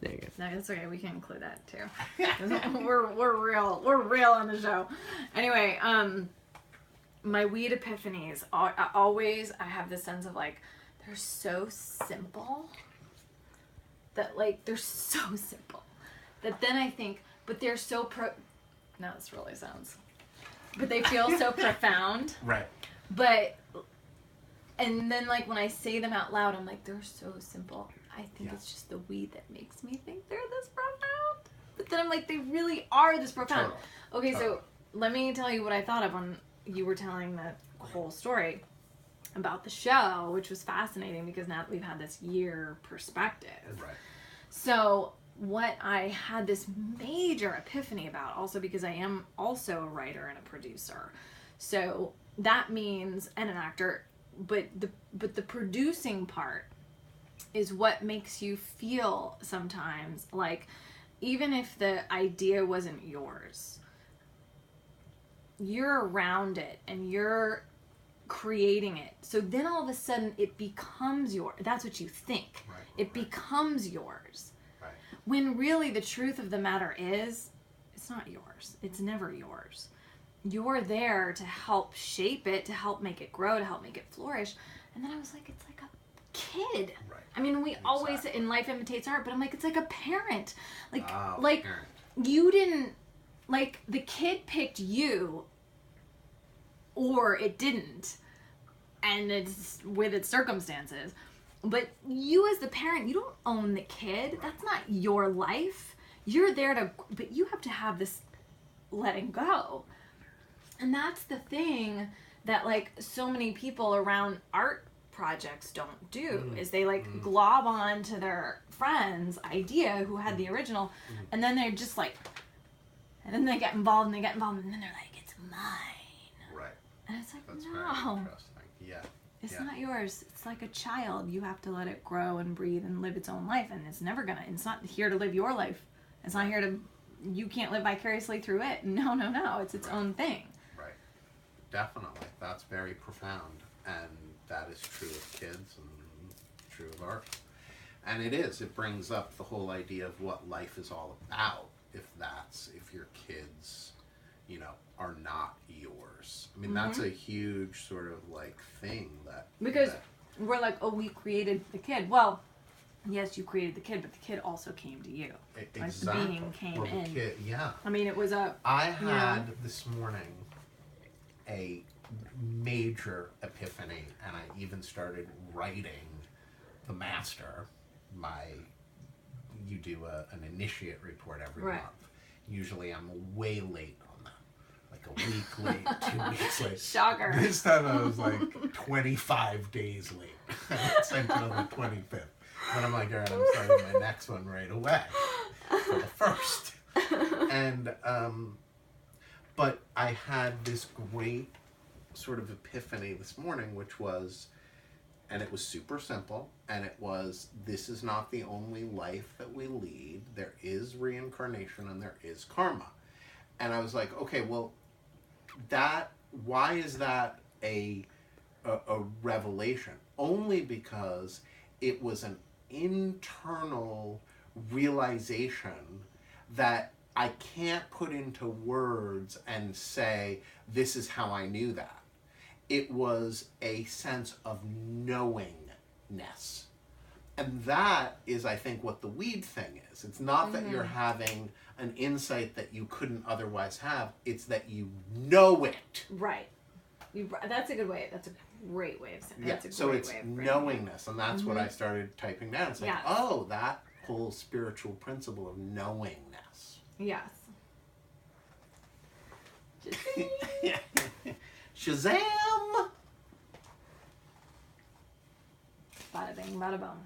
Dang it. No, it's okay. We can include that too. we're real on the show. Anyway, my weed epiphanies always, I have this sense of like, they're so simple that like, they're so simple that then I think, but they're so no, this really sounds, but they feel so profound. Right. But, and then like when I say them out loud, I'm like, they're so simple. I think it's just the weed that makes me think they're this profound. But then I'm like, they really are this profound. Totally. Okay, so let me tell you what I thought of when you were telling the whole story about the show, which was fascinating because now that we've had this year perspective. Right. So what I had this major epiphany about, also because I am also a writer and a producer. So that means, and an actor, but the producing part is what makes you feel sometimes like, even if the idea wasn't yours, you're around it and you're creating it. So then all of a sudden it becomes yours. That's what you think. Right. It becomes yours. Right. When really the truth of the matter is, it's not yours. It's never yours. You're there to help shape it, to help make it grow, to help make it flourish. And then I was like, it's like a kid. Right. I mean, we always, in life imitates art, but I'm like, it's like a parent. Like, Parent. You didn't, like, the kid picked you, or it didn't, and it's with its circumstances. But you as the parent, you don't own the kid. Right. That's not your life. You're there to, but you have to have this letting go. And that's the thing that, like, so many people around art projects don't do, is they like glob on to their friend's idea who had the original, and then they're just like, and then they get involved and they get involved and then they're like, it's mine. Right. And it's like, That's no, very interesting. Yeah. it's not yours. It's like a child. You have to let it grow and breathe and live its own life, and it's not here to live your life. It's not here to, you can't live vicariously through it. No, it's its own thing. Right. Definitely. That's very profound. And that is true of kids and true of art. And it brings up the whole idea of what life is all about, if your kids, are not yours. I mean, that's a huge sort of like thing that... Because we're like, oh, we created the kid. Well, yes, you created the kid, but the kid also came to you. Exactly. Like the being came the in. Kid, yeah. I mean, it was a... I had this morning a major epiphany, and I even started writing the master. You do an initiate report every month. Usually I'm way late on that, like a week late, 2 weeks late. Shocker. This time I was like 25 days late. I sent it on the 25th. And I'm like, all right, I'm starting my next one right away for the first. And but I had this great sort of epiphany this morning, which was, and it was super simple, and it was, this is not the only life that we lead. There is reincarnation and there is karma. And I was like, okay, well, why is that a revelation? Only because it was an internal realization that I can't put into words and say, this is how I knew that. It was a sense of knowingness. And that is, I think, what the weed thing is. It's not that you're having an insight that you couldn't otherwise have. It's that you know it. Right. That's a good way. That's a great way of saying it. Yeah. That's a So great it's way of framing knowingness. And that's what I started typing down. It's like, Yes. oh, that whole spiritual principle of knowingness. Yes. Shazam! Bada bing, bada boom.